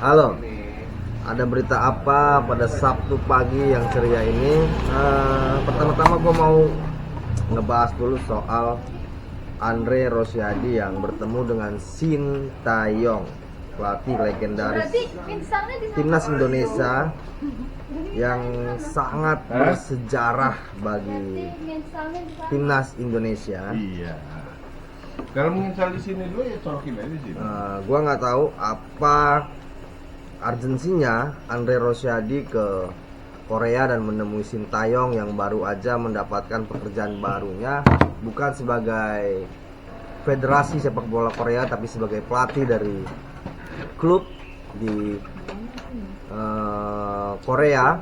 Halo, ada berita apa pada Sabtu pagi yang ceria ini? Pertama-tama gue mau ngebahas dulu soal Andre Rosiadi yang bertemu dengan Sintayong, pelatih legendaris timnas Indonesia yang sangat bersejarah bagi timnas Indonesia. Iya. Kalau menginstal di sini dulu ya colokin aja di sini. Gua nggak tahu apa urgensinya Andre Rosiadi ke Korea dan menemui Sintayong yang baru aja mendapatkan pekerjaan barunya, bukan sebagai federasi sepak bola Korea tapi sebagai pelatih dari klub di Korea,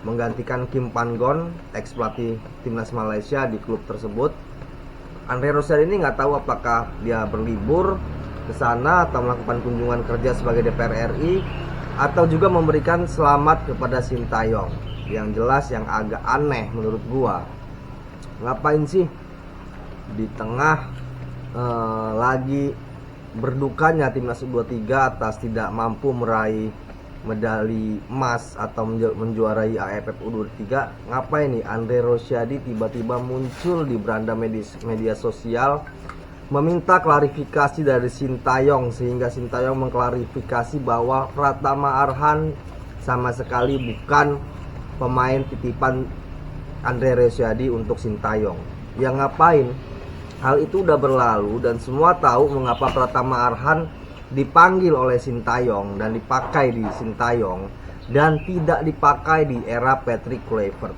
menggantikan Kim Pan-gon, ex pelatih timnas Malaysia di klub tersebut. Andre Rosiadi ini nggak tahu apakah dia berlibur ke sana atau melakukan kunjungan kerja sebagai DPR RI atau juga memberikan selamat kepada Sintayong. Yang jelas yang agak aneh menurut gua, ngapain sih di tengah lagi berdukanya timnas U23 atas tidak mampu meraih medali emas atau menjuarai AFF U23, ngapain nih Andre Rosiadi tiba-tiba muncul di beranda media sosial meminta klarifikasi dari Sintayong, sehingga Sintayong mengklarifikasi bahwa Pratama Arhan sama sekali bukan pemain titipan Andre Rosiadi untuk Sintayong. Yang ngapain? Hal itu udah berlalu dan semua tahu mengapa Pratama Arhan dipanggil oleh Sintayong dan dipakai di Sintayong dan tidak dipakai di era Patrick Kluivert.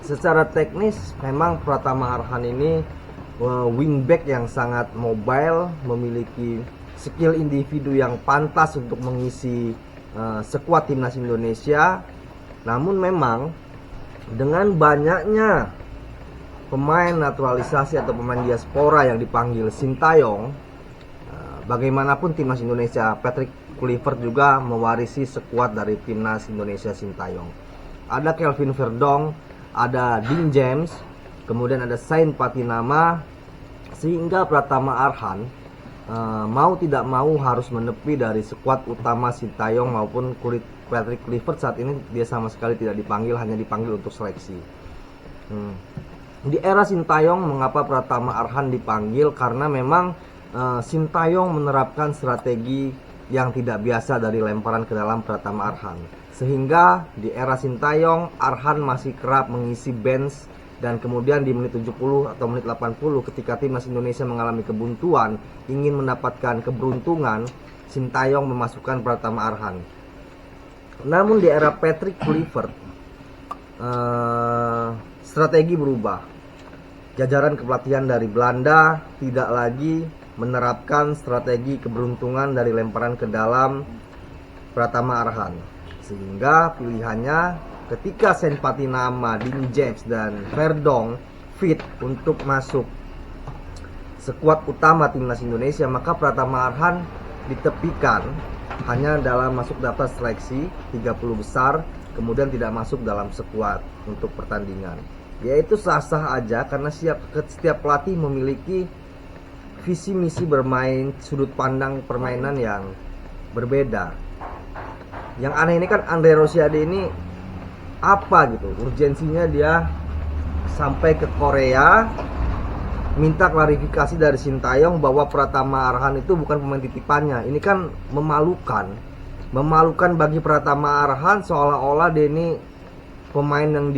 Secara teknis memang Pratama Arhan ini wingback yang sangat mobile, memiliki skill individu yang pantas untuk mengisi skuad timnas Indonesia. Namun memang dengan banyaknya pemain naturalisasi atau pemain diaspora yang dipanggil Sintayong, bagaimanapun timnas Indonesia Patrick Kluivert juga mewarisi skuad dari timnas Indonesia Sintayong. Ada Kelvin Verdong, ada Dean James, kemudian ada Sain Patinama, sehingga Pratama Arhan mau tidak mau harus menepi dari skuad utama Sintayong maupun Patrick Kluivert. Saat ini dia sama sekali tidak dipanggil, hanya dipanggil untuk seleksi. Di era Sintayong, mengapa Pratama Arhan dipanggil? Karena memang Sintayong menerapkan strategi yang tidak biasa dari lemparan ke dalam Pratama Arhan, sehingga di era Sintayong Arhan masih kerap mengisi bench, dan kemudian di menit 70 atau menit 80 ketika timnas Indonesia mengalami kebuntuan, ingin mendapatkan keberuntungan, Sintayong memasukkan Pratama Arhan. Namun di era Patrick Kluivert strategi berubah. Jajaran kepelatihan dari Belanda tidak lagi menerapkan strategi keberuntungan dari lemparan ke dalam Pratama Arhan, sehingga pilihannya ketika Sain Patinama, Dean James dan Verdong fit untuk masuk skuad utama timnas Indonesia, maka Pratama Arhan ditepikan hanya dalam masuk daftar seleksi 30 besar, kemudian tidak masuk dalam skuad untuk pertandingan. Yaitu sah-sah aja karena setiap pelatih memiliki visi misi bermain, sudut pandang permainan yang berbeda. Yang aneh ini kan Andre Rosiadi ini apa gitu, urgensinya dia sampai ke Korea minta klarifikasi dari Sintayong bahwa Pratama Arhan itu bukan pemain titipannya. Ini kan memalukan bagi Pratama Arhan, seolah-olah dia ini pemain yang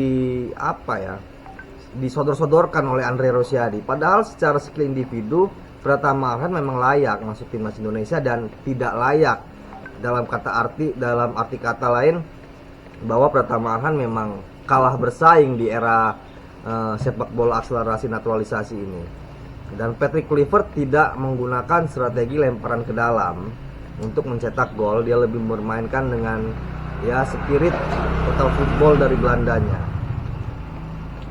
disodor-sodorkan oleh Andre Rosiadi. Padahal secara skill individu Pratama Arhan memang layak masuk timnas Indonesia dan tidak layak dalam arti kata lain bahwa Pratama Arhan memang kalah bersaing di era sepak bola akselerasi naturalisasi ini. Dan Patrick Kluivert tidak menggunakan strategi lemparan ke dalam untuk mencetak gol. Dia lebih bermainkan dengan spirit total football dari Belandanya.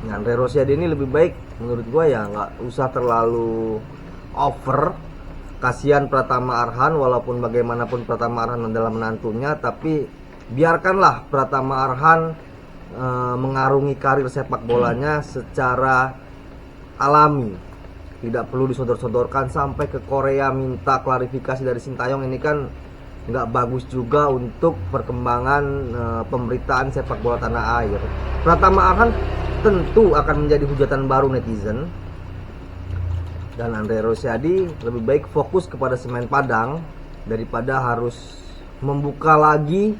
Andre Rosiadi ini lebih baik menurut gue nggak usah terlalu over. Kasihan Pratama Arhan, walaupun bagaimanapun Pratama Arhan adalah menantunya, tapi biarkanlah Pratama Arhan mengarungi karir sepak bolanya secara alami. Tidak perlu disodor-sodorkan sampai ke Korea minta klarifikasi dari Sintayong. Ini kan nggak bagus juga untuk perkembangan pemberitaan sepak bola tanah air. Pratama Arhan tentu akan menjadi hujatan baru netizen, dan Andre Rosiadi lebih baik fokus kepada Semen Padang daripada harus membuka lagi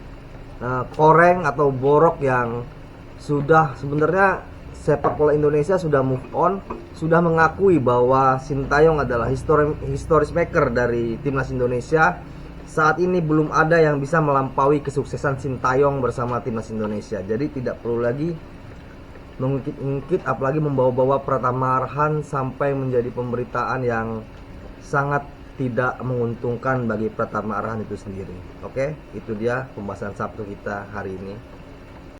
koreng atau borok yang sudah sebenarnya sepak bola Indonesia sudah move on, sudah mengakui bahwa Sintayong adalah historis maker dari timnas Indonesia. Saat ini belum ada yang bisa melampaui kesuksesan Sintayong bersama timnas Indonesia. Jadi tidak perlu lagi mengungkit-ungkit, apalagi membawa-bawa Pratama Arhan sampai menjadi pemberitaan yang sangat tidak menguntungkan bagi Pratama Arhan itu sendiri. Oke, itu dia pembahasan Sabtu kita hari ini.